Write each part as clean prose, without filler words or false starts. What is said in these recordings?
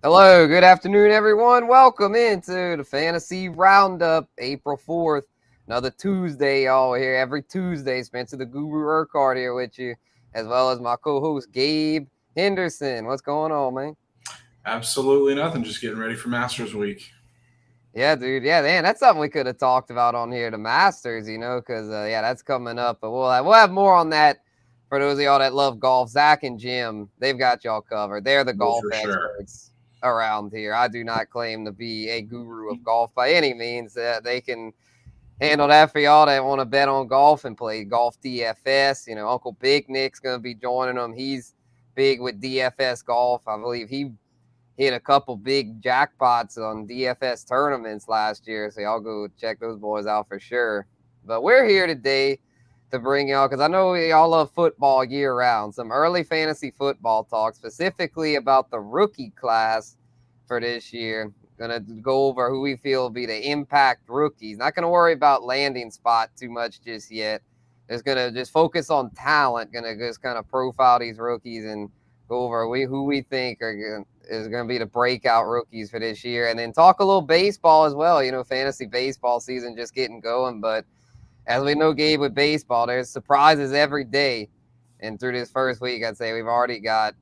Hello, good afternoon, everyone. Welcome into the Fantasy Roundup, April 4th. Another Tuesday, y'all. Here every Tuesday. Spencer the Guru Urquhart here with you, as well as my co-host, Gabe Henderson. What's going on, man? Absolutely nothing. Just getting ready for Masters Week. Yeah, dude. Yeah, man, that's something we could have talked about on here, the Masters, because, that's coming up. But we'll have more on that for those of y'all that love golf. Zach and Jim, they've got y'all covered. They're the Oh, golf for sure. experts around here. I do not claim to be a guru of golf by any means. They can handle that for y'all that want to bet on golf and play golf DFS. Uncle Big Nick's going to be joining them. He's big with DFS golf. I believe he hit a couple big jackpots on DFS tournaments last year, so y'all go check those boys out for sure. But we're here today to bring y'all, because I know y'all love football year round, some early fantasy football talk, specifically about the rookie class for this year. Gonna go over who we feel will be the impact rookies. Not gonna worry about landing spot too much just yet. Just gonna just focus on talent. Gonna just kind of profile these rookies and go over who we think is going to be the breakout rookies for this year, and then talk a little baseball as well. Fantasy baseball season just getting going, but as we know, Gabe, with baseball, there's surprises every day, and through this first week, I'd say we've already got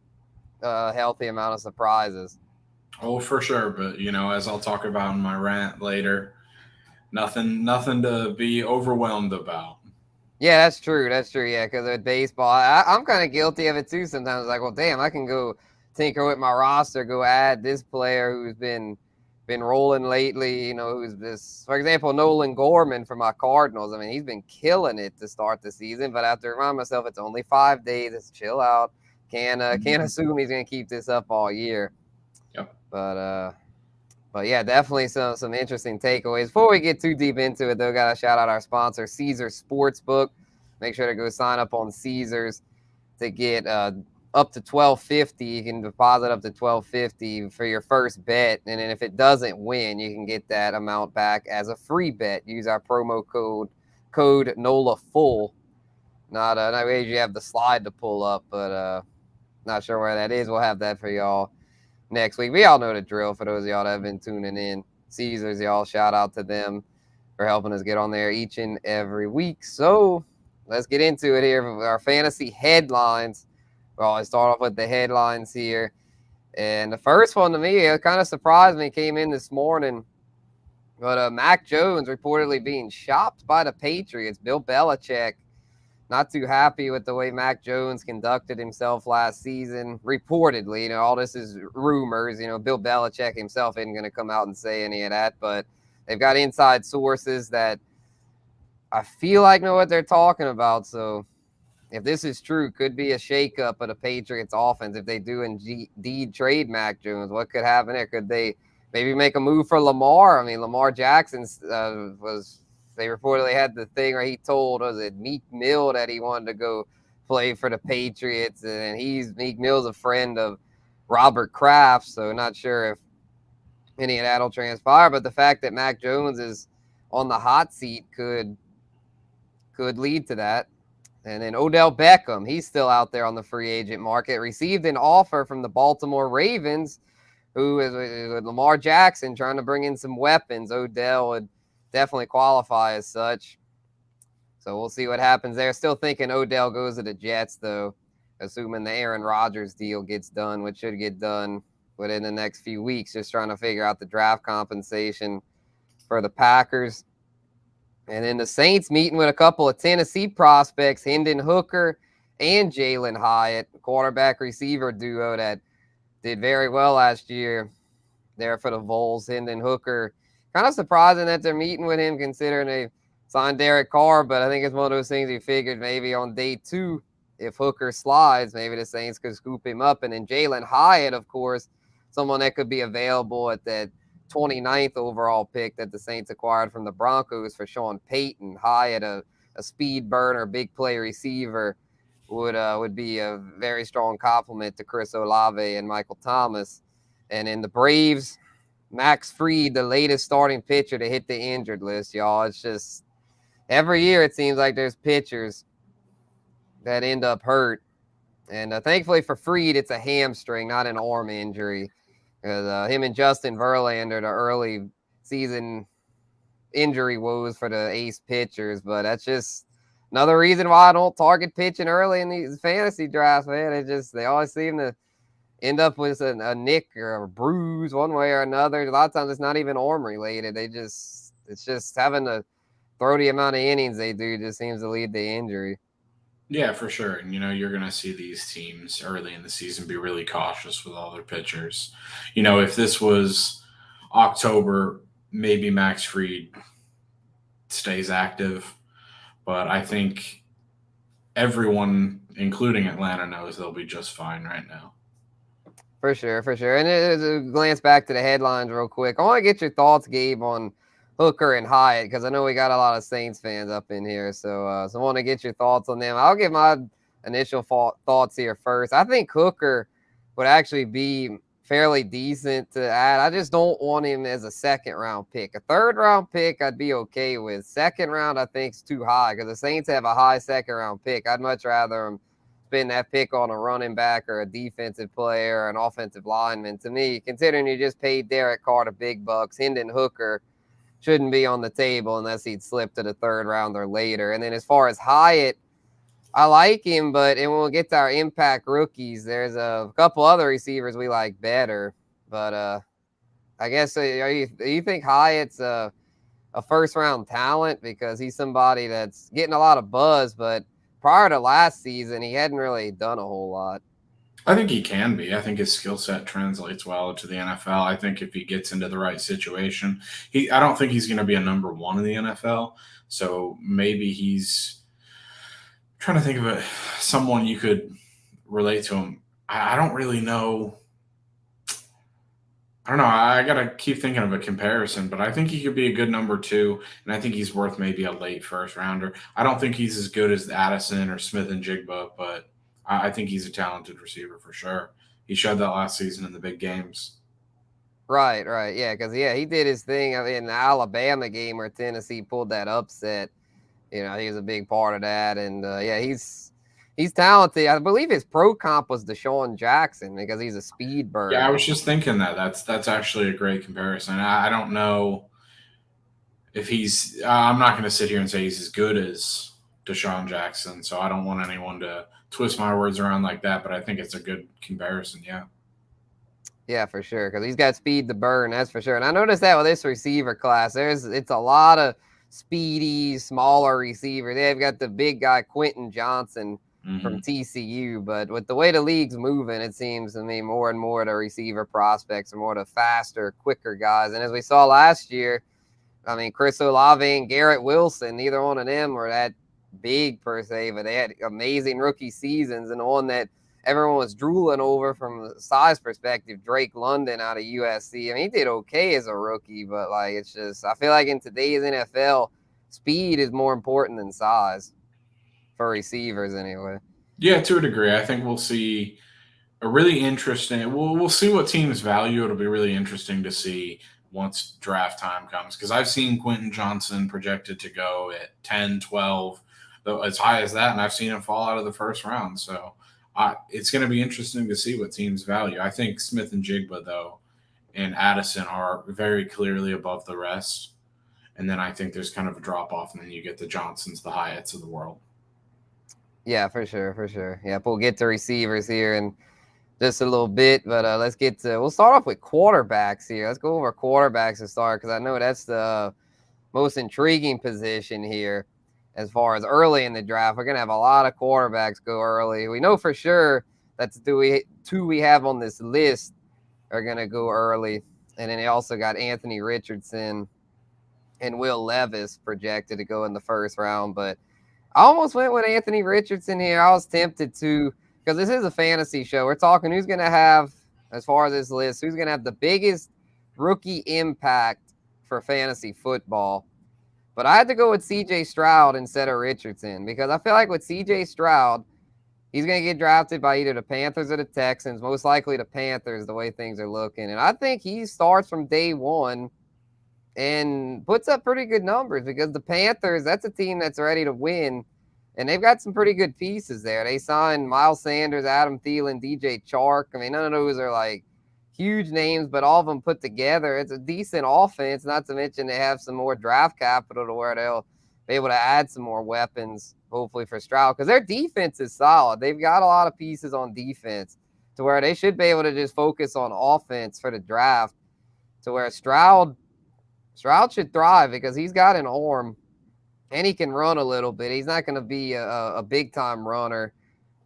a healthy amount of surprises. Oh, for sure. But as I'll talk about in my rant later, nothing to be overwhelmed about. Yeah, that's true. That's true. Yeah, because with baseball, I'm kind of guilty of it too. Sometimes, like, well, damn, I can go tinker with my roster, go add this player who's been rolling lately. Who's this? For example, Nolan Gorman for my Cardinals. I mean, he's been killing it to start the season, but I have to remind myself it's only 5 days. Let's chill out. Can't assume he's gonna keep this up all year. Yep. But yeah, definitely some interesting takeaways. Before we get too deep into it, though, got to shout out our sponsor, Caesars Sportsbook. Make sure to go sign up on Caesars to get up to $12.50. You can deposit up to $12.50 for your first bet, and then if it doesn't win, you can get that amount back as a free bet. Use our promo code NOLA full. Not you have the slide to pull up, but not sure where that is. We'll have that for y'all next week. We all know the drill for those of y'all that have been tuning in. Caesars, y'all, shout out to them for helping us get on there each and every week. So let's get into it here with our fantasy headlines. We'll always start off with the headlines here. And the first one to me, it kind of surprised me, came in this morning. But Mac Jones reportedly being shopped by the Patriots. Bill Belichick not too happy with the way Mac Jones conducted himself last season. Reportedly, all this is rumors. Bill Belichick himself isn't going to come out and say any of that, but they've got inside sources that I feel like know what they're talking about. So if this is true, could be a shakeup of the Patriots offense if they do indeed trade Mac Jones. What could happen there? Could they maybe make a move for Lamar? I mean, Lamar Jackson they reportedly had the thing where he told, was it Meek Mill, that he wanted to go play for the Patriots, and Meek Mill's a friend of Robert Kraft, so not sure if any of that will transpire, but the fact that Mac Jones is on the hot seat could lead to that. And then Odell Beckham, he's still out there on the free agent market, received an offer from the Baltimore Ravens, who is with Lamar Jackson trying to bring in some weapons. Odell would definitely qualify as such. So we'll see what happens there. Still thinking Odell goes to the Jets, though, assuming the Aaron Rodgers deal gets done, which should get done within the next few weeks, just trying to figure out the draft compensation for the Packers. And then the Saints meeting with a couple of Tennessee prospects, Hendon Hooker and Jalen Hyatt, quarterback receiver duo that did very well last year there for the Vols. Hendon Hooker, kind of surprising that they're meeting with him considering they signed Derek Carr, but I think it's one of those things you figured maybe on day 2, if Hooker slides, maybe the Saints could scoop him up. And then Jalen Hyatt, of course, someone that could be available at that 29th overall pick that the Saints acquired from the Broncos for Sean Payton. Hyatt, a speed burner, big play receiver, would be a very strong compliment to Chris Olave and Michael Thomas. And in the Braves, Max Fried, the latest starting pitcher to hit the injured list, y'all. It's just every year it seems like there's pitchers that end up hurt. And thankfully for Fried, it's a hamstring, not an arm injury. because him and Justin Verlander, the early season injury woes for the ace pitchers. But that's just another reason why I don't target pitching early in these fantasy drafts, man. They always seem to end up with a nick or a bruise one way or another. A lot of times it's not even arm related. It's just having to throw the amount of innings they do just seems to lead to injury. Yeah, for sure. And you're going to see these teams early in the season be really cautious with all their pitchers. If this was October, maybe Max Fried stays active, but I think everyone, including Atlanta, knows they'll be just fine right now. For sure, for sure. And a glance back to the headlines real quick. I want to get your thoughts, Gabe, on Hooker and Hyatt, because I know we got a lot of Saints fans up in here. So I want to get your thoughts on them. I'll give my initial thoughts here first. I think Hooker would actually be fairly decent to add. I just don't want him as a second-round pick. A third-round pick, I'd be okay with. Second round, I think, is too high because the Saints have a high second-round pick. I'd much rather him spend that pick on a running back or a defensive player or an offensive lineman. To me, considering you just paid Derek Carr the big bucks, Hendon Hooker shouldn't be on the table unless he'd slip to the third round or later. And then as far as Hyatt, I like him, but when we'll get to our impact rookies, there's a couple other receivers we like better. But I guess, do you think Hyatt's a first-round talent? Because he's somebody that's getting a lot of buzz, but prior to last season, he hadn't really done a whole lot. I think he can be. I think his skill set translates well to the NFL. I think if he gets into the right situation, I don't think he's going to be a number one in the NFL. So maybe he's trying to think of someone you could relate to him. I don't really know. I don't know. I got to keep thinking of a comparison, but I think he could be a good number two, and I think he's worth maybe a late first rounder. I don't think he's as good as Addison or Smith and Jigba, but I think he's a talented receiver for sure. He showed that last season in the big games. Right. Yeah, because, he did his thing in the Alabama game where Tennessee pulled that upset. He was a big part of that. And, he's talented. I believe his pro comp was Deshaun Jackson because he's a speed bird. Yeah, I was just thinking that. That's actually a great comparison. I don't know if he's I'm not going to sit here and say he's as good as Deshaun Jackson, so I don't want anyone to twist my words around like that, but I think it's a good comparison, yeah. Yeah, for sure, because he's got speed to burn, that's for sure. And I noticed that with this receiver class, it's a lot of speedy, smaller receivers. They've got the big guy, Quentin Johnson, from TCU, but with the way the league's moving, it seems to me more and more the receiver prospects are more the faster, quicker guys. And as we saw last year, I mean, Chris Olave and Garrett Wilson, neither one of them were that big per se, but they had amazing rookie seasons. And the one that everyone was drooling over from a size perspective, Drake London out of USC. I mean, he did okay as a rookie, but it's just, I feel like in today's NFL, speed is more important than size for receivers anyway. Yeah, to a degree. I think we'll see a really interesting, we'll see what teams value. It'll be really interesting to see once draft time comes, because I've seen Quentin Johnson projected to go at 10, 12, though as high as that, and I've seen him fall out of the first round. So it's going to be interesting to see what teams value. I think Smith and Jigba, though, and Addison are very clearly above the rest. And then I think there's kind of a drop-off, and then you get the Johnsons, the Hyatts of the world. Yeah, for sure. Yeah, we'll get to receivers here in just a little bit, but we'll start off with quarterbacks here. Let's go over quarterbacks to start, because I know that's the most intriguing position here as far as early in the draft. We're going to have a lot of quarterbacks go early. We know for sure that the two we have on this list are going to go early, and then they also got Anthony Richardson and Will Levis projected to go in the first round, but I almost went with Anthony Richardson here. I was tempted to, because this is a fantasy show. We're talking who's going to have, as far as this list, who's going to have the biggest rookie impact for fantasy football. But I had to go with C.J. Stroud instead of Richardson, because I feel like with C.J. Stroud, he's going to get drafted by either the Panthers or the Texans, most likely the Panthers, the way things are looking. And I think he starts from day one and puts up pretty good numbers, because the Panthers, that's a team that's ready to win, and they've got some pretty good pieces there. They signed Miles Sanders, Adam Thielen, DJ Chark. I mean, none of those are huge names, but all of them put together, it's a decent offense, not to mention they have some more draft capital to where they'll be able to add some more weapons, hopefully, for Stroud, because their defense is solid. They've got a lot of pieces on defense to where they should be able to just focus on offense for the draft, to where Stroud should thrive because he's got an arm and he can run a little bit. He's not going to be a big-time runner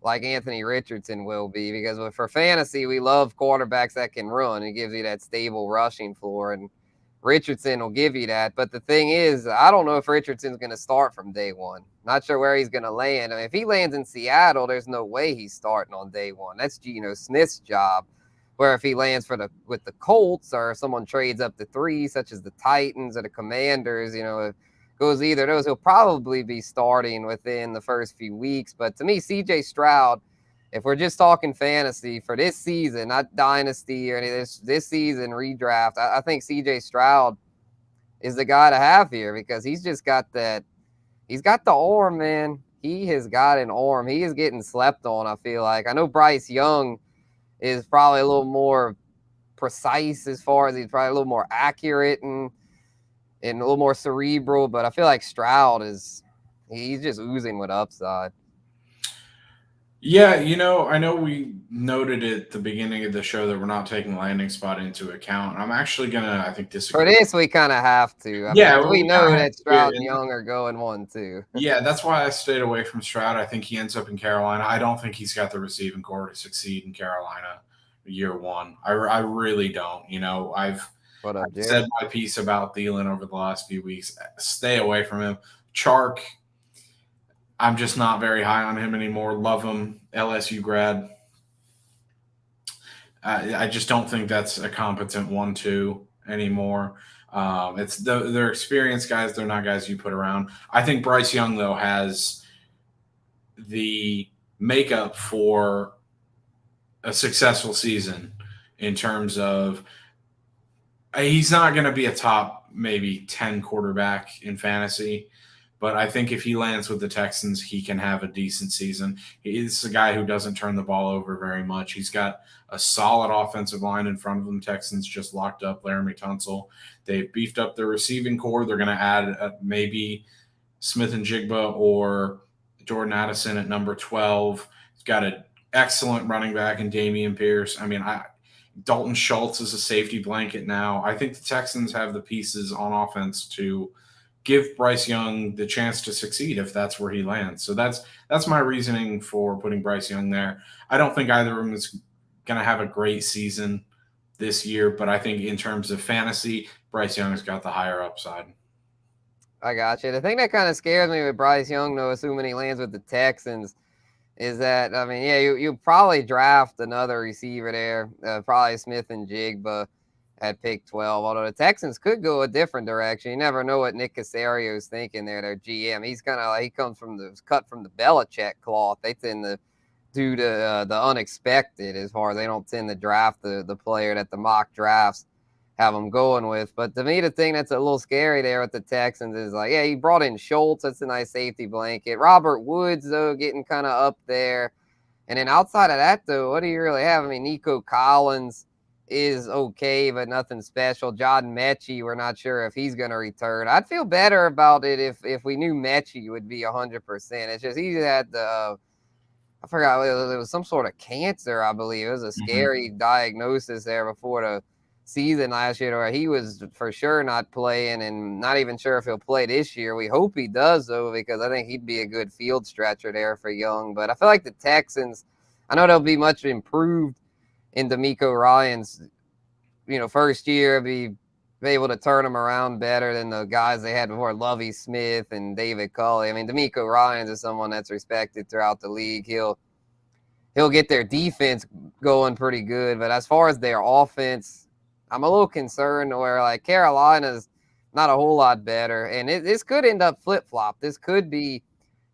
like Anthony Richardson will be, because for fantasy, we love quarterbacks that can run. It gives you that stable rushing floor, and Richardson will give you that. But the thing is, I don't know if Richardson's going to start from day one. Not sure where he's going to land. I mean, if he lands in Seattle, there's no way he's starting on day one. That's Geno Smith's job. Where if he lands with the Colts, or if someone trades up to 3, such as the Titans or the Commanders, if goes either of those, he'll probably be starting within the first few weeks. But to me, CJ Stroud, if we're just talking fantasy for this season, not dynasty or any of this season redraft, I think CJ Stroud is the guy to have here, because he's just got he's got the arm, man. He has got an arm. He is getting slept on, I feel like. I know Bryce Young is probably a little more precise, as far as he's probably a little more accurate and a little more cerebral, but I feel like Stroud he's just oozing with upside. Yeah, I know we noted at the beginning of the show that we're not taking landing spot into account. I'm actually gonna, I think, disagree. For this, we kind of have to. I mean, we know that Stroud and Young are going 1-2. Yeah, that's why I stayed away from Stroud. I think he ends up in Carolina. I don't think he's got the receiving core to succeed in Carolina year one. I really don't. I've said my piece about Thielen over the last few weeks. Stay away from him. Chark, I'm just not very high on him anymore. Love him, LSU grad. I just don't think that's a competent 1-2 anymore. It's they're experienced guys. They're not guys you put around. I think Bryce Young, though, has the makeup for a successful season in terms of he's not going to be a top maybe 10 quarterback in fantasy, but I think if he lands with the Texans, he can have a decent season. He's a guy who doesn't turn the ball over very much. He's got a solid offensive line in front of them. Texans just locked up Laramie Tunsil. They've beefed up their receiving core. They're going to add maybe Smith and Jigba or Jordan Addison at number 12. He's got an excellent running back in Dameon Pierce. I mean, Dalton Schultz is a safety blanket now. I think the Texans have the pieces on offense to give Bryce Young the chance to succeed if that's where he lands. So that's my reasoning for putting Bryce Young there. I don't think either of them is going to have a great season this year, but I think in terms of fantasy, Bryce Young has got the higher upside. I got you. The thing that kind of scares me with Bryce Young, though, assuming he lands with the Texans, is that, I mean, yeah, you probably draft another receiver there, probably Smith and Jigba at pick 12, although the Texans could go a different direction. You never know what Nick Caserio's thinking there, their GM. He's kind of like, he comes cut from the Belichick cloth. They tend to do the unexpected, as far as they don't tend to draft the player that the mock drafts have them going with. But to me, the thing that's a little scary there with the Texans is like, yeah, he brought in Schultz. That's a nice safety blanket. Robert Woods, though, getting kind of up there. And then outside of that, though, what do you really have? I mean, Nico Collins is okay, but nothing special. John Mechie, we're not sure if he's going to return. I'd feel better about it if we knew Mechie would be 100%. It's just he had I forgot, it was some sort of cancer, I believe. It was a scary diagnosis there before the season last year, where he was for sure not playing, and not even sure if he'll play this year. We hope he does, though, because I think he'd be a good field stretcher there for Young. But I feel like the Texans, I know they'll be much improved in D'Amico Ryan's first year, be able to turn them around better than the guys they had before, Lovie Smith and David Culley. I mean, D'Amico Ryans is someone that's respected throughout the league. He'll get their defense going pretty good, but as far as their offense, I'm a little concerned where, like, Carolina's not a whole lot better, and this could end up flip-flop. This could be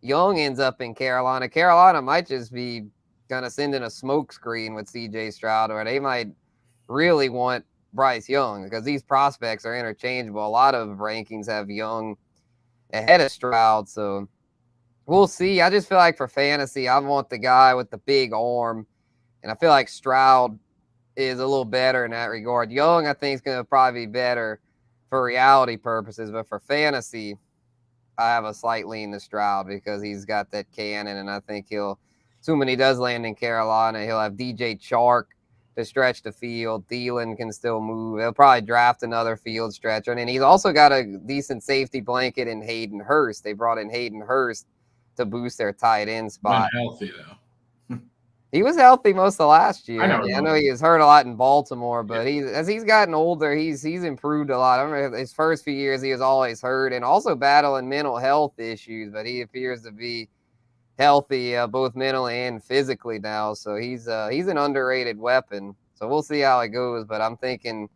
Young ends up in Carolina. Carolina might just be kind of sending a smoke screen with CJ Stroud, or they might really want Bryce Young, because these prospects are interchangeable. A lot of rankings have Young ahead of Stroud, so we'll see. I just feel like for fantasy, I want the guy with the big arm, and I feel like Stroud is a little better in that regard. Young, I think, is going to probably be better for reality purposes, but for fantasy, I have a slight lean to Stroud because he's got that cannon, and I think assuming he does land in Carolina, he'll have DJ Chark to stretch the field. Thielen can still move. They'll probably draft another field stretcher. And then he's also got a decent safety blanket in Hayden Hurst. They brought in Hayden Hurst to boost their tight end spot. Been healthy, though. He was healthy most of last year. I know he was hurt a lot in Baltimore, but as he's gotten older, he's improved a lot. I remember his first few years, he was always hurt and also battling mental health issues, but he appears to be healthy both mentally and physically now. So he's an underrated weapon. So we'll see how it goes. But I'm thinking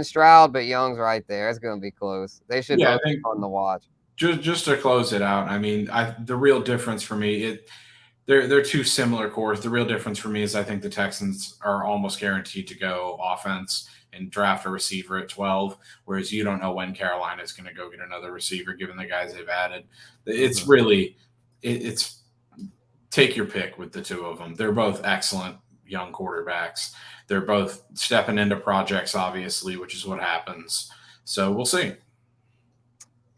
Stroud, but Young's right there. It's going to be close. They should be fun to watch. Just to close it out, I mean, the real difference for me, they're two similar cores. The real difference for me is I think the Texans are almost guaranteed to go offense and draft a receiver at 12, whereas you don't know when Carolina is going to go get another receiver given the guys they've added. It's really it's take your pick with the two of them. They're both excellent young quarterbacks. They're both stepping into projects, obviously, which is what happens. So we'll see.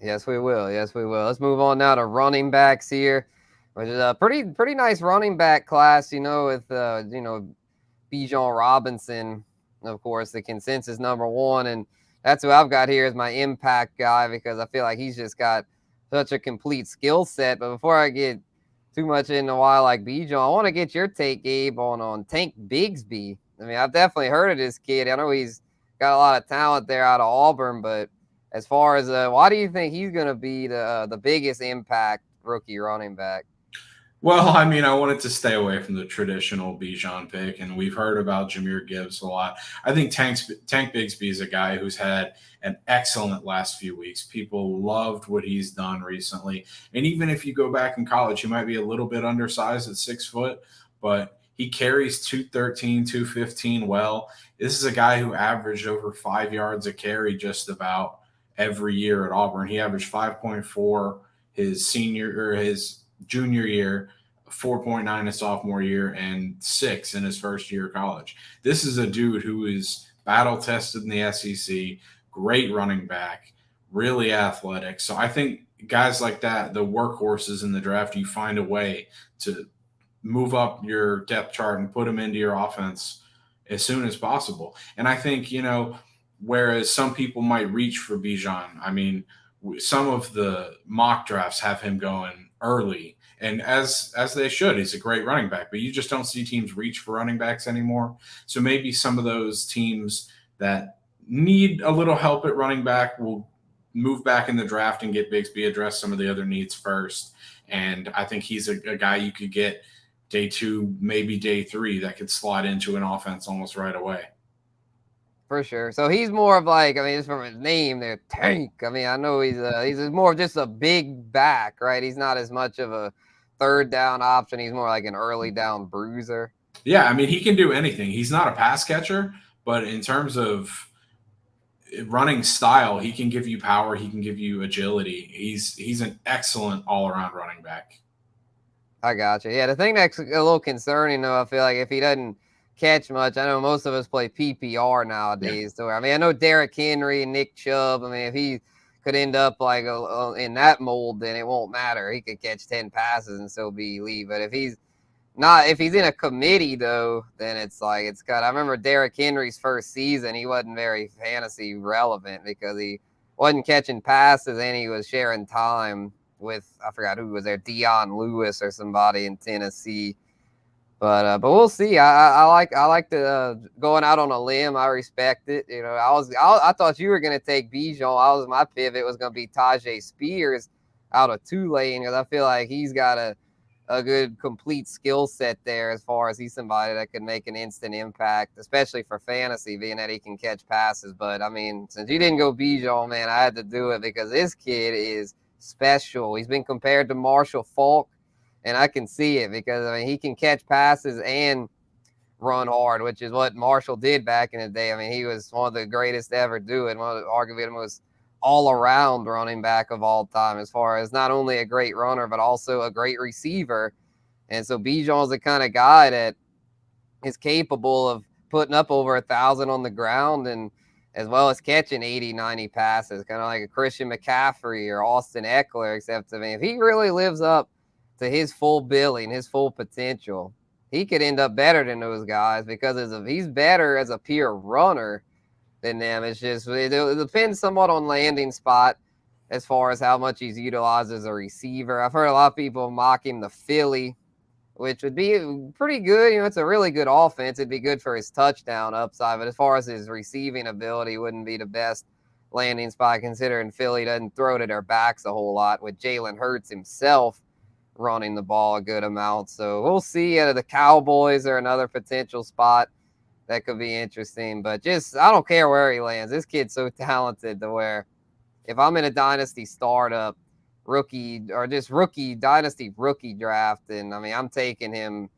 Yes, we will. Yes, we will. Let's move on now to running backs here, which is a pretty nice running back class, with, Bijan Robinson, of course, the consensus number one. And that's who I've got here as my impact guy because I feel like he's just got such a complete skill set. But before I get too much into why I like Bijan, I want to get your take, Gabe, on Tank Bigsby. I mean, I've definitely heard of this kid. I know he's got a lot of talent there out of Auburn, but as far as why do you think he's going to be the biggest impact rookie running back? Well, I mean, I wanted to stay away from the traditional Bijan pick, and we've heard about Jahmyr Gibbs a lot. I think Tank Bigsby is a guy who's had an excellent last few weeks. People loved what he's done recently. And even if you go back in college, he might be a little bit undersized at 6 foot, but he carries 213, 215 well. This is a guy who averaged over 5 yards a carry just about every year at Auburn. He averaged 5.4 his junior year, 4.9 his sophomore year, and 6 in his first year of college. This is a dude who is battle tested in the SEC, great running back, really athletic. So I think guys like that, the workhorses in the draft, you find a way to move up your depth chart and put them into your offense as soon as possible. And I think, whereas some people might reach for Bijan, I mean, some of the mock drafts have him going early, and as they should. He's a great running back, but you just don't see teams reach for running backs anymore. So maybe some of those teams that need a little help at running back will move back in the draft and get Bigsby, address some of the other needs first. And I think he's a guy you could get day 2, maybe day 3, that could slide into an offense almost right away. For sure. So he's more of like, I mean, just from his name there, Tank. I mean, I know he's more of just a big back, right? He's not as much of a third down option. He's more like an early down bruiser. Yeah, I mean, he can do anything. He's not a pass catcher, but in terms of running style, he can give you power. He can give you agility. He's an excellent all-around running back. I got you. Yeah, the thing that's a little concerning, though, I feel like if he doesn't catch much, I know most of us play PPR nowadays. Yeah. So, I mean, I know Derrick Henry and Nick Chubb. I mean, if he could end up like in that mold, then it won't matter. He could catch 10 passes and still be elite. But if he's in a committee, though, then it's like it's got. I remember Derrick Henry's first season, he wasn't very fantasy relevant because he wasn't catching passes and he was sharing time with, I forgot who was there, Dion Lewis or somebody in Tennessee. But we'll see. I like the going out on a limb. I respect it. I thought you were gonna take Bijan. My pivot was gonna be Tajay Spears out of Tulane because I feel like he's got a good complete skill set there as far as he's somebody that could make an instant impact, especially for fantasy, being that he can catch passes. But I mean, since you didn't go Bijan, man, I had to do it because this kid is special. He's been compared to Marshall Faulk. And I can see it because, I mean, he can catch passes and run hard, which is what Marshall did back in the day. I mean, he was one of the greatest to ever do it, arguably the most all-around running back of all time as far as not only a great runner, but also a great receiver. And so Bijan's the kind of guy that is capable of putting up over 1,000 on the ground, and as well as catching 80, 90 passes, kind of like a Christian McCaffrey or Austin Eckler, except, I mean, if he really lives up to his full billing, his full potential, he could end up better than those guys because he's better as a pure runner than them. It's just, it depends somewhat on landing spot as far as how much he's utilized as a receiver. I've heard a lot of people mock him the Philly, which would be pretty good. It's a really good offense. It'd be good for his touchdown upside, but as far as his receiving ability, wouldn't be the best landing spot, considering Philly doesn't throw to their backs a whole lot, with Jalen Hurts himself running the ball a good amount. So we'll see. The Cowboys are another potential spot that could be interesting, but just, I don't care where he lands. This kid's so talented to where if I'm in a dynasty startup, rookie dynasty rookie draft, and I mean, I'm taking him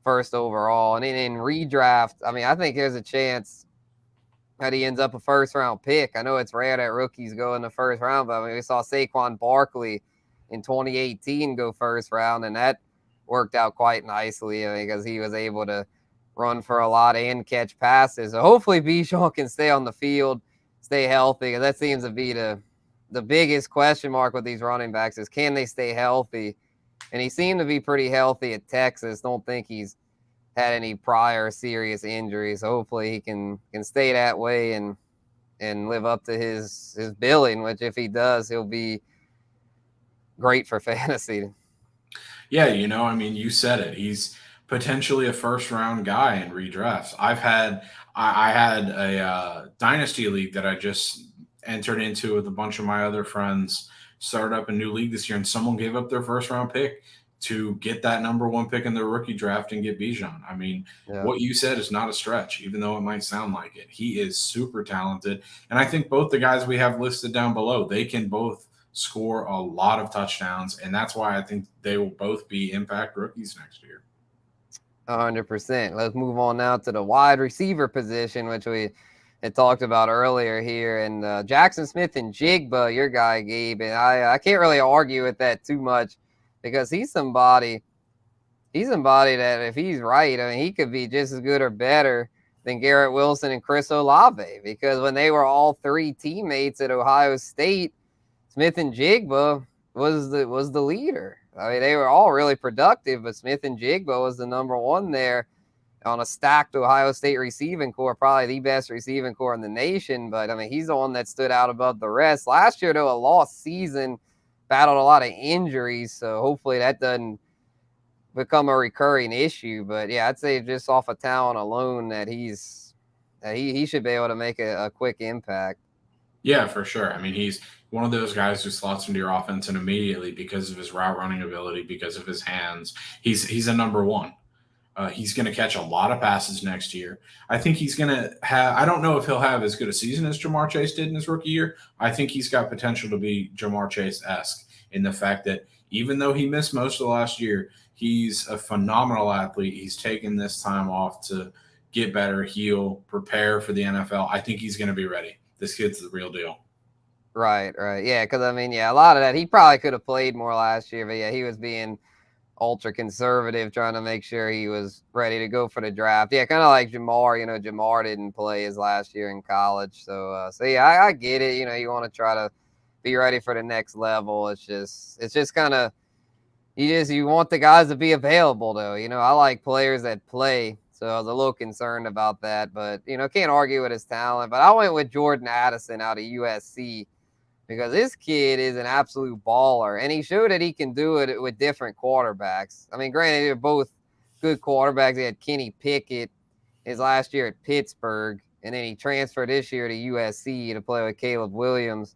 first overall. And in redraft, I mean, I think there's a chance that he ends up a first round pick. I know it's rare that rookies go in the first round, but I mean, we saw Saquon Barkley in 2018 go first round, and that worked out quite nicely because he was able to run for a lot and catch passes. So hopefully Bijan can stay on the field, stay healthy, because that seems to be the biggest question mark with these running backs is, can they stay healthy? And he seemed to be pretty healthy at Texas. Don't think he's had any prior serious injuries. So hopefully he can stay that way and live up to his billing, which if he does, he'll be great for fantasy. Yeah, I mean, you said it. He's potentially a first round guy in redrafts. I had a dynasty league that I just entered into with a bunch of my other friends, started up a new league this year, and someone gave up their first round pick to get that number one pick in their rookie draft and get Bijan. I mean, what you said is not a stretch, even though it might sound like it. He is super talented. And I think both the guys we have listed down below, they can both score a lot of touchdowns. And that's why I think they will both be impact rookies next year. 100%. Let's move on now to the wide receiver position, which we had talked about earlier here. And Jackson Smith and Jigba, your guy, Gabe. And I can't really argue with that too much because he's somebody that if he's right, I mean, he could be just as good or better than Garrett Wilson and Chris Olave, because when they were all three teammates at Ohio State, Smith and Jigba was the leader. I mean, they were all really productive, but Smith and Jigba was the number one there on a stacked Ohio State receiving core, probably the best receiving core in the nation. But, I mean, he's the one that stood out above the rest. Last year, though, a lost season, battled a lot of injuries, so hopefully that doesn't become a recurring issue. But, yeah, I'd say just off of talent alone that he should be able to make a quick impact. Yeah, for sure. I mean, he's one of those guys who slots into your offense, and immediately, because of his route running ability, because of his hands, he's a number one. He's going to catch a lot of passes next year. I think he's going to have – I don't know if he'll have as good a season as Jamar Chase did in his rookie year. I think he's got potential to be Jamar Chase-esque in the fact that even though he missed most of last year, he's a phenomenal athlete. He's taken this time off to get better, heal, prepare for the NFL. I think he's going to be ready. This kid's the real deal. Right. Yeah, because, I mean, yeah, a lot of that, he probably could have played more last year, but, yeah, he was being – ultra conservative, trying to make sure he was ready to go for the draft. Yeah, kind of like Jamar. Jamar didn't play his last year in college, so yeah, I get it. You want to try to be ready for the next level. It's just kind of you want the guys to be available, though. I like players that play, so I was a little concerned about that, but can't argue with his talent. But I went with Jordan Addison out of USC, because this kid is an absolute baller, and he showed that he can do it with different quarterbacks. I mean, granted, they're both good quarterbacks. He had Kenny Pickett his last year at Pittsburgh, and then he transferred this year to USC to play with Caleb Williams.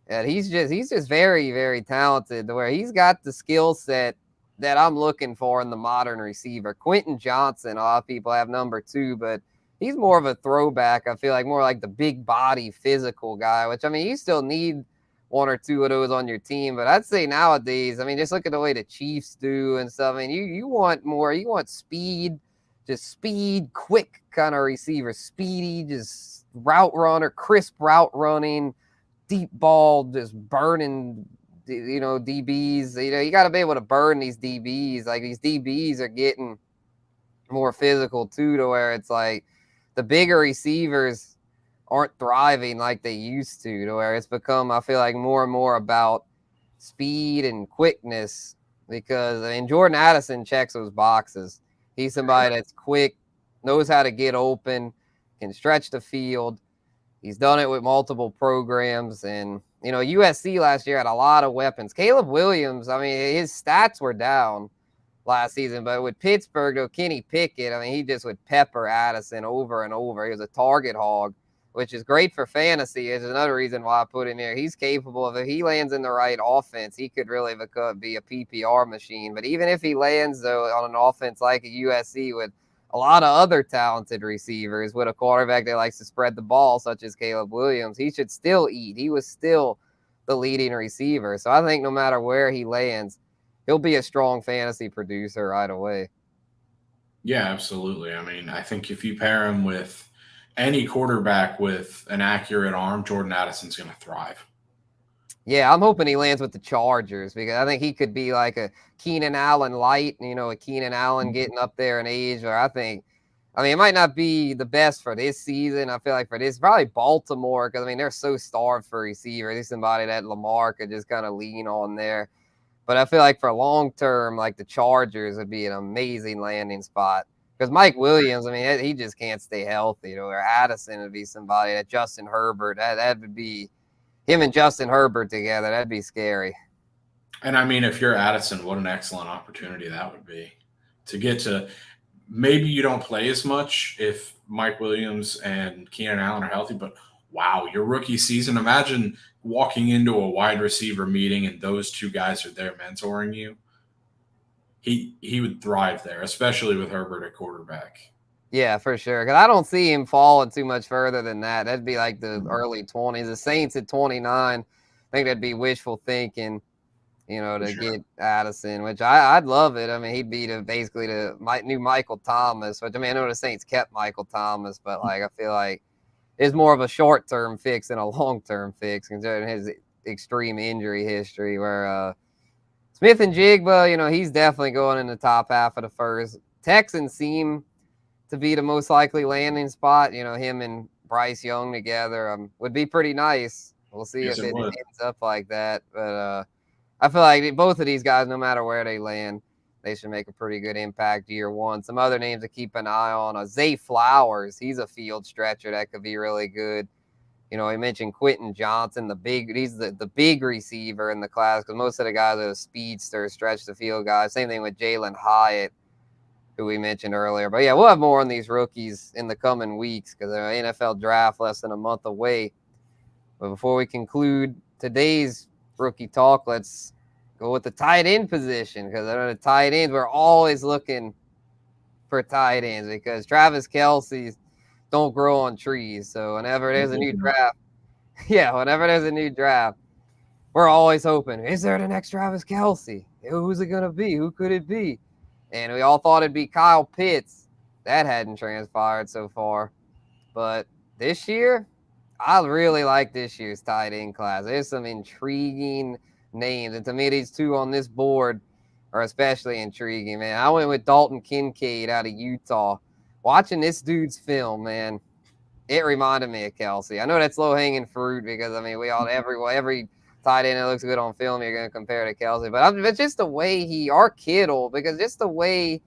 And he's just very, very talented, to where he's got the skill set that I'm looking for in the modern receiver. Quentin Johnson, a lot of people have number 2, but he's more of a throwback. I feel like more like the big body physical guy, which, I mean, you still need one or two of those on your team. But I'd say nowadays, I mean, just look at the way the Chiefs do and stuff. I mean, you want more. You want speed, just speed, quick kind of receiver, speedy, just route runner, crisp route running, deep ball, just burning, DBs. You got to be able to burn these DBs. Like, these DBs are getting more physical too, to where it's like the bigger receivers aren't thriving like they used to where it's become, I feel like, more and more about speed and quickness because, I mean, Jordan Addison checks those boxes. He's somebody that's quick, knows how to get open, can stretch the field. He's done it with multiple programs. And, you know, USC last year had a lot of weapons. Caleb Williams, I mean, his stats were down last season, but with Pittsburgh, though, Kenny Pickett, I mean, he just would pepper Addison over and over. He was a target hog, which is great for fantasy. Is another reason why I put in there. He's capable of, if he lands in the right offense, he could really be a PPR machine. But even if he lands, though, on an offense like a USC with a lot of other talented receivers, with a quarterback that likes to spread the ball, such as Caleb Williams, he should still eat. He was still the leading receiver. So I think no matter where he lands, he'll be a strong fantasy producer right away. Yeah, absolutely. I mean, I think if you pair him with any quarterback with an accurate arm, Jordan Addison's going to thrive. Yeah, I'm hoping he lands with the Chargers because I think he could be like a Keenan Allen light, you know, a Keenan Allen getting up there in age. Or I mean, it might not be the best for this season. I feel like for this, probably Baltimore, because, I mean, they're so starved for receivers. He's somebody that Lamar could just kind of lean on there. But I feel like for long term, like the Chargers would be an amazing landing spot. Because Mike Williams, I mean, he just can't stay healthy. You know, or Addison would be somebody that Justin Herbert, that would be him and Justin Herbert together. That'd be scary. And I mean, if you're Addison, what an excellent opportunity that would be to get to. Maybe you don't play as much if Mike Williams and Keenan Allen are healthy, but wow, your rookie season. Imagine walking into a wide receiver meeting and those two guys are there mentoring you. He would thrive there, especially with Herbert at quarterback. Yeah, for sure. Because I don't see him falling too much further than that. That'd be like the early 20s. The Saints at 29, I think that'd be wishful thinking, you know, to get Addison, which I'd love it. I mean, he'd be basically the new Michael Thomas, which, I mean, I know the Saints kept Michael Thomas, but, like, I feel like it's more of a short-term fix than a long-term fix considering his extreme injury history where Smith and Jigba, you know, he's definitely going in the top half of the first. Texans seem to be the most likely landing spot. You know, him and Bryce Young together would be pretty nice. We'll see if it ends up like that. But I feel like both of these guys, no matter where they land, they should make a pretty good impact year one. Some other names to keep an eye on. Zay Flowers, he's a field stretcher that could be really good. You know, he mentioned Quentin Johnson, he's the big receiver in the class because most of the guys are the speedsters, stretch the field guys. Same thing with Jalen Hyatt, who we mentioned earlier. But yeah, we'll have more on these rookies in the coming weeks because the NFL draft less than a month away. But before we conclude today's rookie talk, let's go with the tight end position because the tight ends, we're always looking for tight ends because Travis Kelce's don't grow on trees. So whenever there's a new draft, we're always hoping, is there the next Travis Kelce? Who's it going to be? Who could it be? And we all thought it'd be Kyle Pitts. That hadn't transpired so far. But this year, I really like this year's tight end class. There's some intriguing names. And to me, these two on this board are especially intriguing, man. I went with Dalton Kincaid out of Utah. Watching this dude's film, man, it reminded me of Kelce. I know that's low-hanging fruit because, I mean, every tight end that looks good on film, you're going to compare to Kelce. But just the way or Kittle, because just the way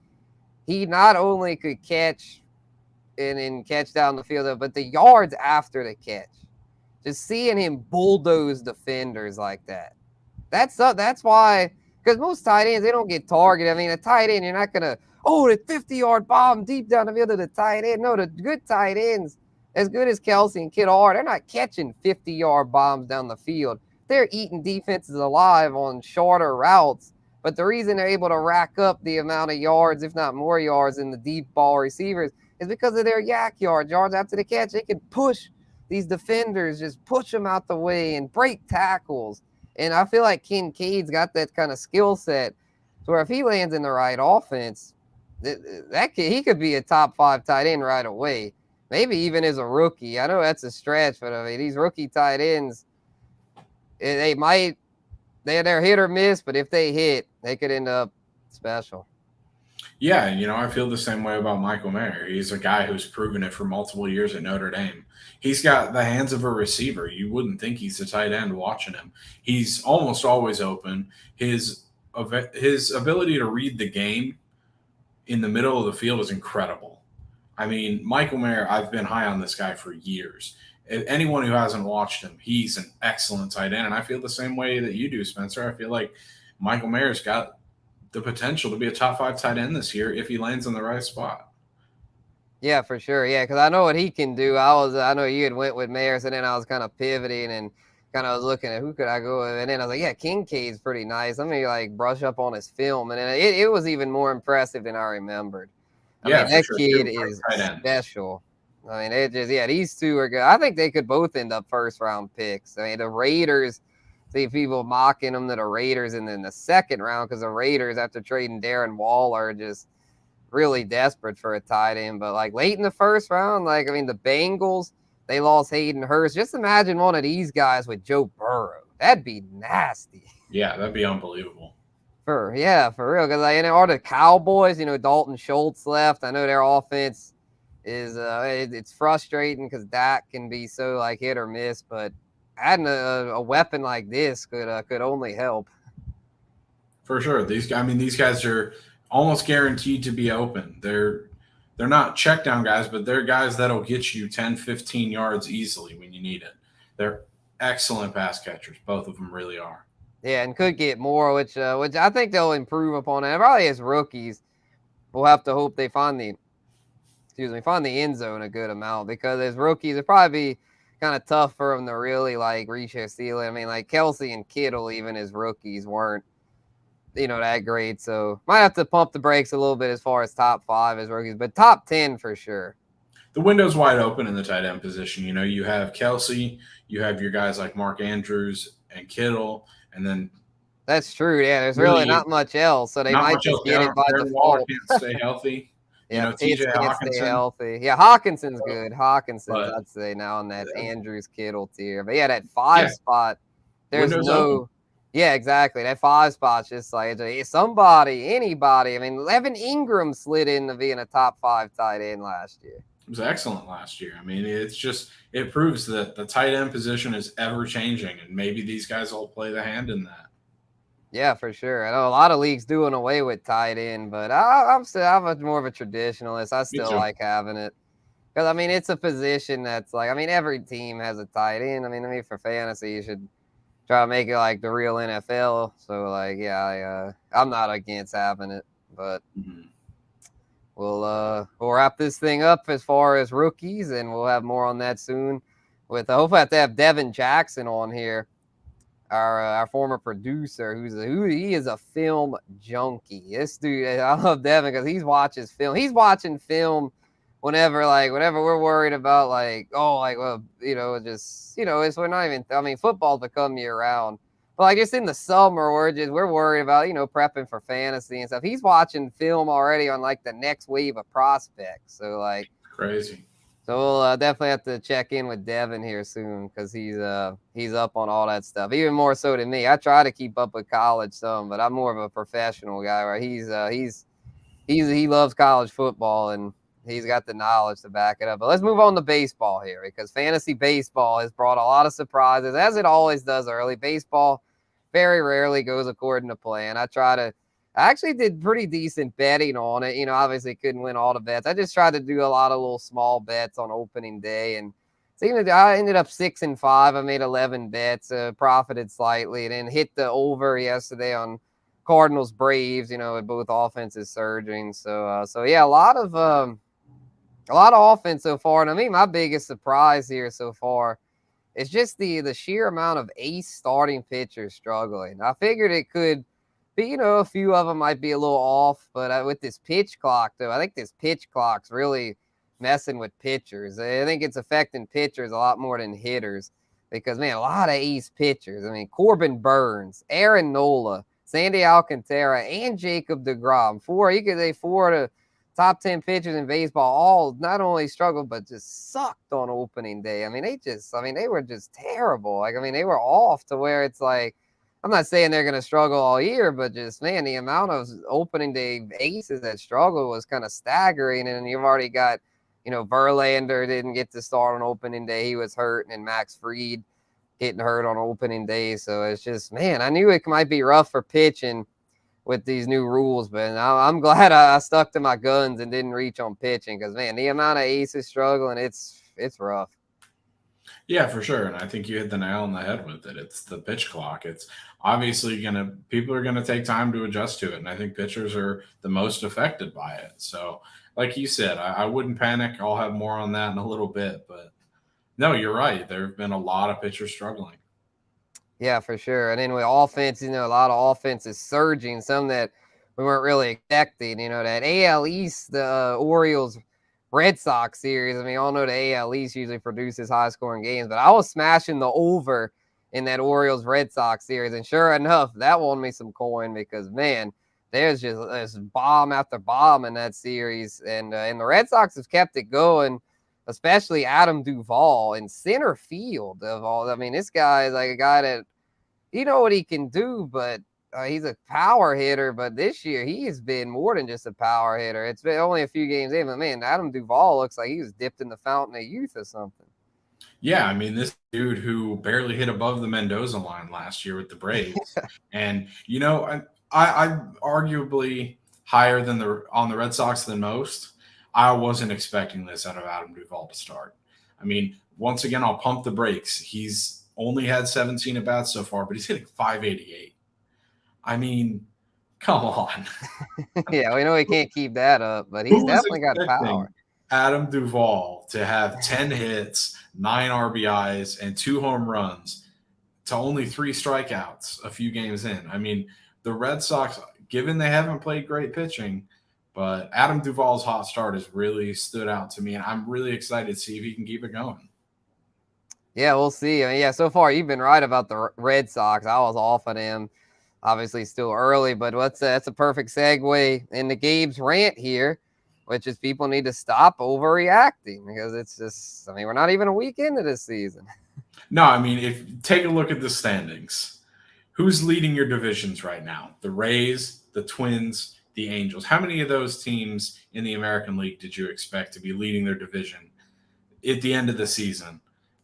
he not only could catch and catch down the field, but the yards after the catch. Just seeing him bulldoze defenders like that. That's why, because most tight ends, they don't get targeted. I mean, a tight end, you're not going to, the 50-yard bomb deep down the field of the tight end. No, the good tight ends, as good as Kelce and Kittle are, they're not catching 50-yard bombs down the field. They're eating defenses alive on shorter routes. But the reason they're able to rack up the amount of yards, if not more yards, in the deep ball receivers is because of their yak yards after the catch. They can push these defenders, just push them out the way and break tackles. And I feel like Kincaid's got that kind of skill set to where if he lands in the right offense, he could be a top 5 tight end right away. Maybe even as a rookie. I know that's a stretch, but I mean, these rookie tight ends, they're hit or miss, but if they hit, they could end up special. Yeah, I feel the same way about Michael Mayer. He's a guy who's proven it for multiple years at Notre Dame. He's got the hands of a receiver. You wouldn't think he's a tight end watching him. He's almost always open. His ability to read the game in the middle of the field is incredible. I mean, Michael Mayer, I've been high on this guy for years. Anyone who hasn't watched him, he's an excellent tight end. And I feel the same way that you do, Spencer. I feel like Michael Mayer's got the potential to be a top 5 tight end this year if he lands in the right spot. Yeah, for sure. Yeah, because I know what he can do. I know you had went with Mayers, and then I was kind of pivoting and kind of was looking at who could I go with, and then I was like, yeah, Kincaid's pretty nice. Let me like brush up on his film, and then it was even more impressive than I remembered. I Yeah, mean, for that sure. Two kid great is tight ends. special. I mean, these two are good. I think they could both end up first round picks. I mean, the Raiders. See people mocking them to the Raiders, and then the second round because the Raiders after trading Darren Waller just really desperate for a tight end. But like late in the first round, like I mean, the Bengals, they lost Hayden Hurst. Just imagine one of these guys with Joe Burrow. That'd be nasty. Yeah, that'd be unbelievable. For real. Because like, or the Cowboys, Dalton Schultz left. I know their offense is it's frustrating because Dak can be so like hit or miss, but adding a weapon like this could only help. For sure. These guys are almost guaranteed to be open. They're not check down guys, but they're guys that'll get you 10, 15 yards easily when you need it. They're excellent pass catchers. Both of them really are. Yeah, and could get more, which I think they'll improve upon. And probably as rookies, we'll have to hope they find the end zone a good amount because as rookies, it'd probably be kind of tough for them to really like reach their ceiling. I mean, like Kelsey and Kittle, even as rookies, weren't that great. So might have to pump the brakes a little bit as far as top 5 as rookies, but top 10 for sure. The window's wide open in the tight end position. You have Kelsey, you have your guys like Mark Andrews and Kittle, and then that's true. Yeah, there's really not much else, so they not might much just else. get it by Darren Waller default. can't stay healthy. Yeah, Pitts TJ can't stay Hawkinson. healthy. Yeah, Hawkinson's good. But I'd say now on that Andrews Kittle tier. But yeah, that 5 spot, there's window's no. open. Yeah, exactly. That 5 spot's just like somebody, anybody. I mean, Evan Ingram slid into being a top 5 tight end last year. It was excellent last year. I mean, it proves that the tight end position is ever changing, and maybe these guys will play the hand in that. Yeah, for sure. I know a lot of leagues doing away with tight end, but I'm more of a traditionalist. I still like having it because I mean it's a position that's like I mean every team has a tight end. I mean for fantasy you should try to make it like the real NFL. So like yeah, I'm not against having it, but we'll wrap this thing up as far as rookies, and we'll have more on that soon. With I hope I have to have Devin Jackson on here. Our former producer, he is a film junkie. This dude, I love Devin because he watches film. He's watching film whenever we're worried about it's we're not even. I mean, football's become year round, but like just in the summer, we're worried about prepping for fantasy and stuff. He's watching film already on like the next wave of prospects. So like crazy. So we'll definitely have to check in with Devin here soon because he's up on all that stuff, even more so than me. I try to keep up with college some, but I'm more of a professional guy. Right? He loves college football and he's got the knowledge to back it up. But let's move on to baseball here because fantasy baseball has brought a lot of surprises, as it always does early. Baseball very rarely goes according to plan. I actually did pretty decent betting on it. Obviously couldn't win all the bets. I just tried to do a lot of little small bets on opening day. And I ended up 6-5. I made 11 bets, profited slightly, and then hit the over yesterday on Cardinals Braves, with both offenses surging. So yeah, a lot of offense so far. And I mean, my biggest surprise here so far is just the sheer amount of ace starting pitchers struggling. I figured it could be, a few of them might be a little off, but with this pitch clock, though, I think this pitch clock's really messing with pitchers. I think it's affecting pitchers a lot more than hitters because, man, a lot of ace pitchers. I mean, Corbin Burns, Aaron Nola, Sandy Alcantara, and Jacob deGrom. Four of the top 10 pitchers in baseball all not only struggled, but just sucked on opening day. I mean, they were just terrible. Like, I mean, they were off to where it's like, I'm not saying they're going to struggle all year, but just, man, the amount of opening day aces that struggled was kind of staggering. And you've already got, Verlander didn't get to start on opening day. He was hurt, and Max Fried getting hurt on opening day. So it's just, man, I knew it might be rough for pitching with these new rules, but I'm glad I stuck to my guns and didn't reach on pitching because, man, the amount of aces struggling, it's rough. Yeah, for sure. And I think you hit the nail on the head with it. It's the pitch clock. It's obviously people are gonna take time to adjust to it. And I think pitchers are the most affected by it. So, like you said, I wouldn't panic. I'll have more on that in a little bit. But no, you're right. There have been a lot of pitchers struggling. Yeah, for sure. And then with offense, a lot of offense is surging, some that we weren't really expecting. That AL East, the Orioles Red Sox series. I mean, all know the AL East usually produces high scoring games, but I was smashing the over in that Orioles Red Sox series. And sure enough, that won me some coin because, man, there's bomb after bomb in that series. And the Red Sox have kept it going, especially Adam Duvall in center field of all. I mean, this guy is like a guy that what he can do, but he's a power hitter. But this year he has been more than just a power hitter. It's been only a few games in, but man, Adam Duvall looks like he was dipped in the fountain of youth or something. Yeah, I mean, this dude who barely hit above the Mendoza line last year with the Braves, and I'm arguably higher than on the Red Sox than most. I wasn't expecting this out of Adam Duvall to start. I mean, once again, I'll pump the brakes. He's only had 17 at bats so far, but he's hitting 588. I mean, come on. Yeah, we know he can't keep that up, but he's Who was definitely got power. Adam Duvall to have 10 hits, 9 RBIs, and 2 home runs to only 3 strikeouts a few games in? I mean, the Red Sox, given they haven't played great pitching, but Adam Duvall's hot start has really stood out to me, and I'm really excited to see if he can keep it going. Yeah, we'll see. I mean, yeah, so far you've been right about the Red Sox. I was off of them. Obviously, still early, but that's a perfect segue into Gabe's rant here, which is people need to stop overreacting because it's just, I mean, we're not even a week into this season. No, I mean, if take a look at the standings, who's leading your divisions right now? The Rays, the Twins, the Angels. How many of those teams in the American League did you expect to be leading their division at the end of the season,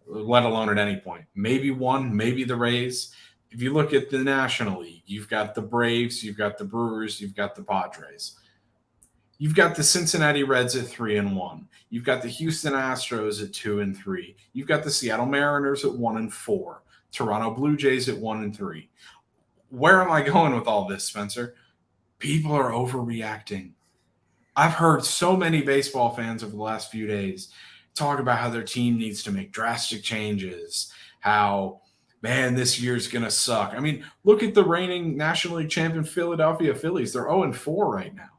let alone at any point? Maybe one, maybe the Rays. If you look at the National League, you've got the Braves, you've got the Brewers, you've got the Padres. You've got the Cincinnati Reds at 3-1. You've got the Houston Astros at 2-3. You've got the Seattle Mariners at 1-4. Toronto Blue Jays at 1-3. Where am I going with all this, Spencer? People are overreacting. I've heard so many baseball fans over the last few days talk about how their team needs to make drastic changes, how, man, this year's going to suck. I mean, look at the reigning National League champion Philadelphia Phillies. They're 0-4 right now.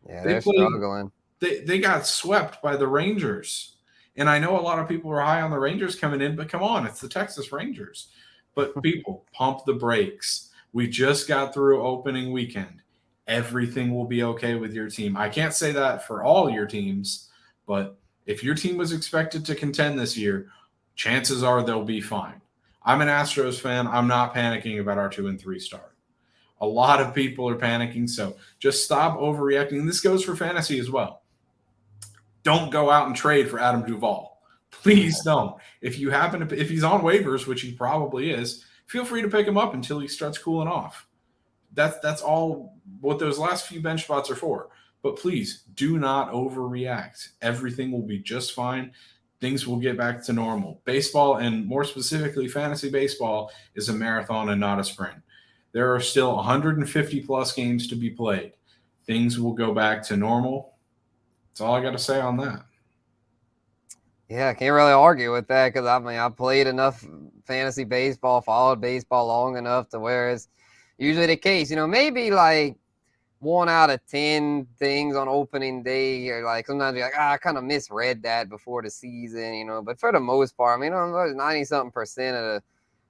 Yeah, they're struggling. They got swept by the Rangers. And I know a lot of people are high on the Rangers coming in, but come on, it's the Texas Rangers. But people, pump the brakes. We just got through opening weekend. Everything will be okay with your team. I can't say that for all your teams, but if your team was expected to contend this year, chances are they'll be fine. I'm an Astros fan. I'm not panicking about our 2-3 start. A lot of people are panicking, so just stop overreacting. And this goes for fantasy as well. Don't go out and trade for Adam Duvall. Please don't. If he's on waivers, which he probably is, feel free to pick him up until he starts cooling off. That's all what those last few bench spots are for. But please do not overreact. Everything will be just fine. Things will get back to normal. Baseball, and more specifically fantasy baseball, is a marathon and not a sprint. There are still 150 plus games to be played. Things will go back to normal. That's all I got to say on that. Yeah, I can't really argue with that because I played enough fantasy baseball, followed baseball long enough to where it's usually the case. Maybe like 1 out of 10 things on opening day, or like sometimes you're like, I kind of misread that before the season, But for the most part, 90-something% of the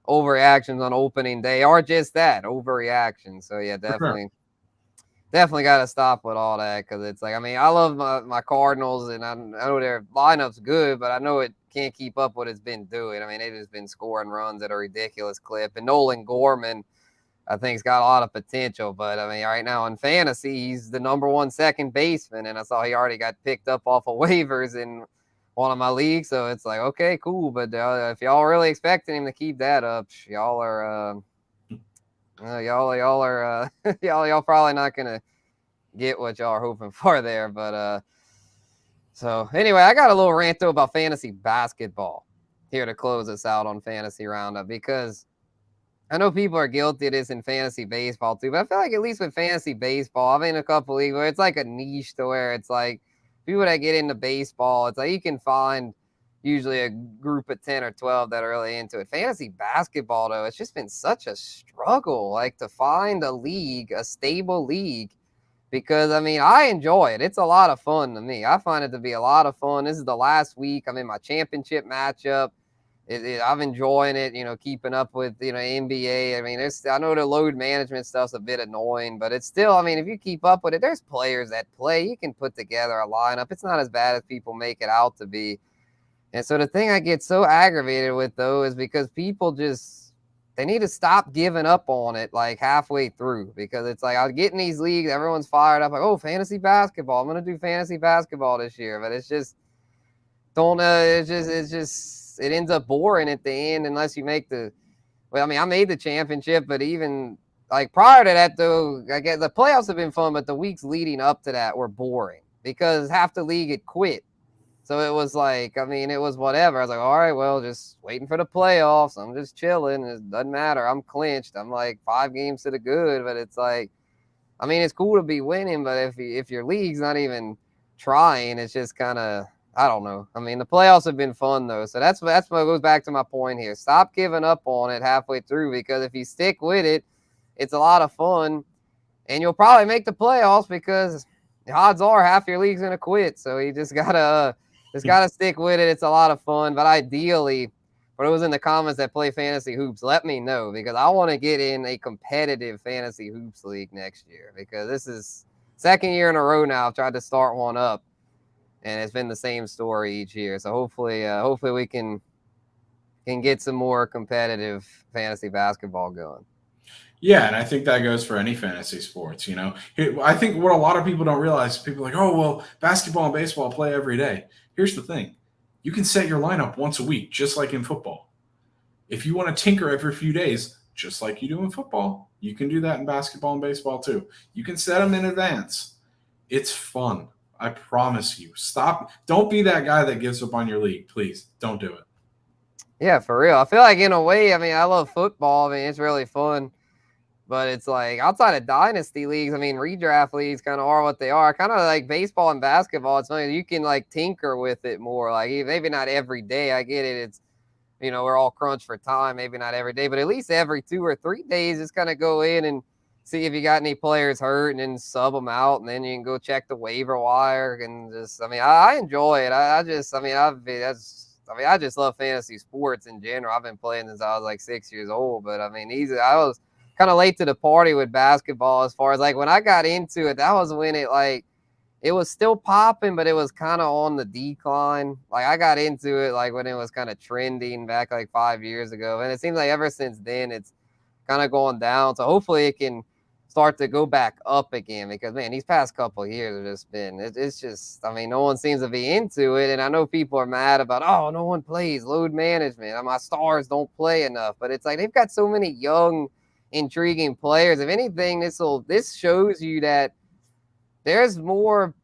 overreactions on opening day are just that, overreaction. So yeah, definitely got to stop with all that because it's like, I love my Cardinals, and I know their lineup's good, but I know it can't keep up what it's been doing. They've just been scoring runs at a ridiculous clip, and Nolan Gorman I think he's got a lot of potential. But I mean, right now in fantasy, he's the #1 second baseman, and I saw he already got picked up off of waivers in one of my leagues. So it's like, okay, cool. But if y'all really expecting him to keep that up, y'all are y'all probably not gonna get what y'all are hoping for there. But so anyway, I got a little rant though about fantasy basketball here to close us out on Fantasy Roundup, because I know people are guilty of this in fantasy baseball too, but I feel like at least with fantasy baseball, I'm in a couple leagues where it's like a niche to where it's like people that get into baseball, it's like you can find usually a group of 10 or 12 that are really into it. Fantasy basketball, though, it's just been such a struggle, like to find a league, a stable league, because I mean, I enjoy it. It's a lot of fun to me. I find it to be a lot of fun. This is the last week. I'm in my championship matchup. I'm enjoying it, keeping up with, NBA. I mean, I know the load management stuff's a bit annoying, but it's still, I mean, if you keep up with it, there's players that play. You can put together a lineup. It's not as bad as people make it out to be. And so the thing I get so aggravated with, though, is because people they need to stop giving up on it like halfway through, because it's like I get in these leagues, everyone's fired up like, oh, fantasy basketball. I'm going to do fantasy basketball this year. But it's just, it ends up boring at the end unless you make I made the championship, but even like prior to that, though, I guess the playoffs have been fun, but the weeks leading up to that were boring because half the league had quit. So it was like, I mean, it was whatever. I was like, all right, well, just waiting for the playoffs. I'm just chilling. It doesn't matter. I'm clinched. I'm like 5 games to the good, but it's like, I mean, it's cool to be winning, but if your league's not even trying, it's just kind of, I don't know. I mean, the playoffs have been fun, though. So that's what goes back to my point here. Stop giving up on it halfway through, because if you stick with it, it's a lot of fun, and you'll probably make the playoffs because the odds are half your league's going to quit. So you just got to stick with it. It's a lot of fun. But ideally, for those in the comments that play fantasy hoops, let me know, because I want to get in a competitive fantasy hoops league next year, because this is second year in a row now I've tried to start one up, and it's been the same story each year. So hopefully we can get some more competitive fantasy basketball going. Yeah, and I think that goes for any fantasy sports, I think what a lot of people don't realize, people are like, oh, well, basketball and baseball play every day. Here's the thing. You can set your lineup once a week, just like in football. If you want to tinker every few days, just like you do in football, you can do that in basketball and baseball too. You can set them in advance. It's fun. I promise you. Stop. Don't be that guy that gives up on your league. Please don't do it. Yeah, for real. I feel like in a way, I mean, I love football. I mean, it's really fun. But it's like outside of dynasty leagues, I mean, redraft leagues kind of are what they are. Kind of like baseball and basketball. It's funny, you can like tinker with it more. Like maybe not every day. I get it. It's, we're all crunched for time. Maybe not every day, but at least every 2 or 3 days, just kind of go in and see if you got any players hurt and then sub them out. And then you can go check the waiver wire and just, I mean, I enjoy it. I just love fantasy sports in general. I've been playing since I was like 6 years old, but I mean, I was kind of late to the party with basketball as far as like when I got into it, that was when it was still popping, but it was kind of on the decline. Like I got into it like when it was kind of trending back like 5 years ago. And it seems like ever since then it's kind of going down. So hopefully it can start to go back up again, because man, these past couple of years have just been, it's just, I mean, no one seems to be into it. And I know people are mad about, oh, no one plays load management. My stars don't play enough, but it's like, they've got so many young, intriguing players. If anything, this shows you that there's more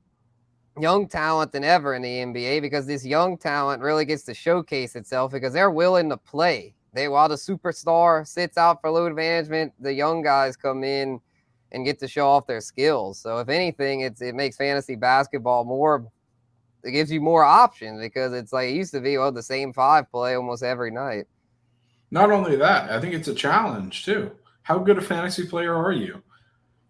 young talent than ever in the NBA, because this young talent really gets to showcase itself because they're willing to play. While the superstar sits out for load management, the young guys come in and get to show off their skills. So if anything, it makes fantasy basketball more, it gives you more options, because it's like it used to be, the same 5 play almost every night. Not only that, I think it's a challenge too. How good a fantasy player are you?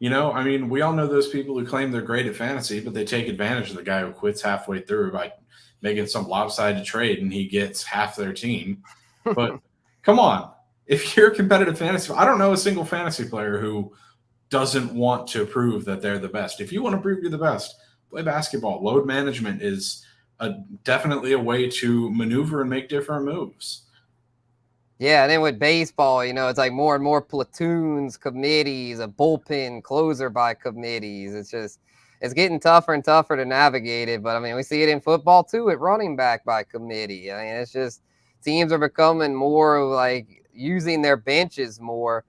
I mean, we all know those people who claim they're great at fantasy, but they take advantage of the guy who quits halfway through by making some lopsided trade and he gets half their team. But come on, if you're a competitive fantasy, I don't know a single fantasy player who doesn't want to prove that they're the best. If you want to prove you're the best, play basketball. Load management is definitely a way to maneuver and make different moves. Yeah, and then with baseball, you know, it's like more and more platoons, committees, a bullpen closer by committees. It's getting tougher and tougher to navigate it. But I mean, we see it in football too, at running back by committee. I mean, it's just teams are becoming more like using their benches more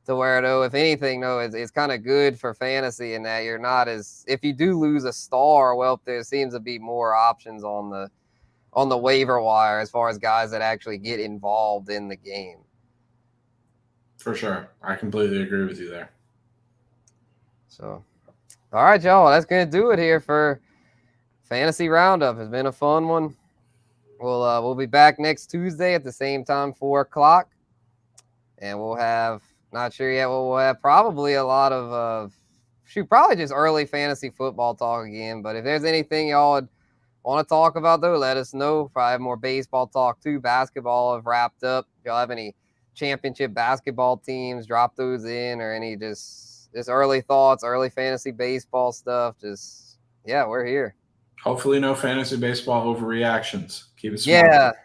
to where, though, if anything, though, it's kind of good for fantasy in that you're not as, if you do lose a star, well, there seems to be more options on the waiver wire as far as guys that actually get involved in the game. For sure. I completely agree with you there. So, all right, y'all, that's going to do it here for Fantasy Roundup. It's been a fun one. We'll be back next Tuesday at the same time, 4 o'clock. And we'll have, not sure yet, we'll have probably a lot of, probably just early fantasy football talk again. But if there's anything y'all would want to talk about, though, let us know. Probably have more baseball talk too. Basketball have wrapped up. If y'all have any championship basketball teams, drop those in, or any just early thoughts, early fantasy baseball stuff. Just, yeah, we're here. Hopefully no fantasy baseball overreactions. Keep it smart.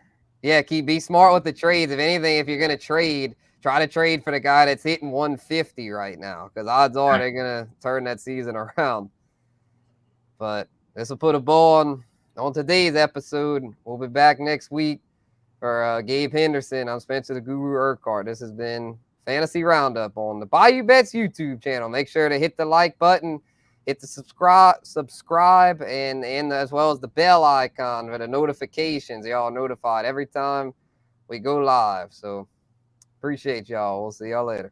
Yeah, be smart with the trades. If anything, if you're going to trade, try to trade for the guy that's hitting 150 right now, because odds are they're going to turn that season around. But this will put a bow on today's episode. We'll be back next week for Gabe Henderson. I'm Spencer the Guru Urquhart. This has been Fantasy Roundup on the Bayou Bets YouTube channel. Make sure to hit the like button, hit the subscribe, and as well as the bell icon for the notifications. Y'all notified every time we go live. So appreciate y'all. We'll see y'all later.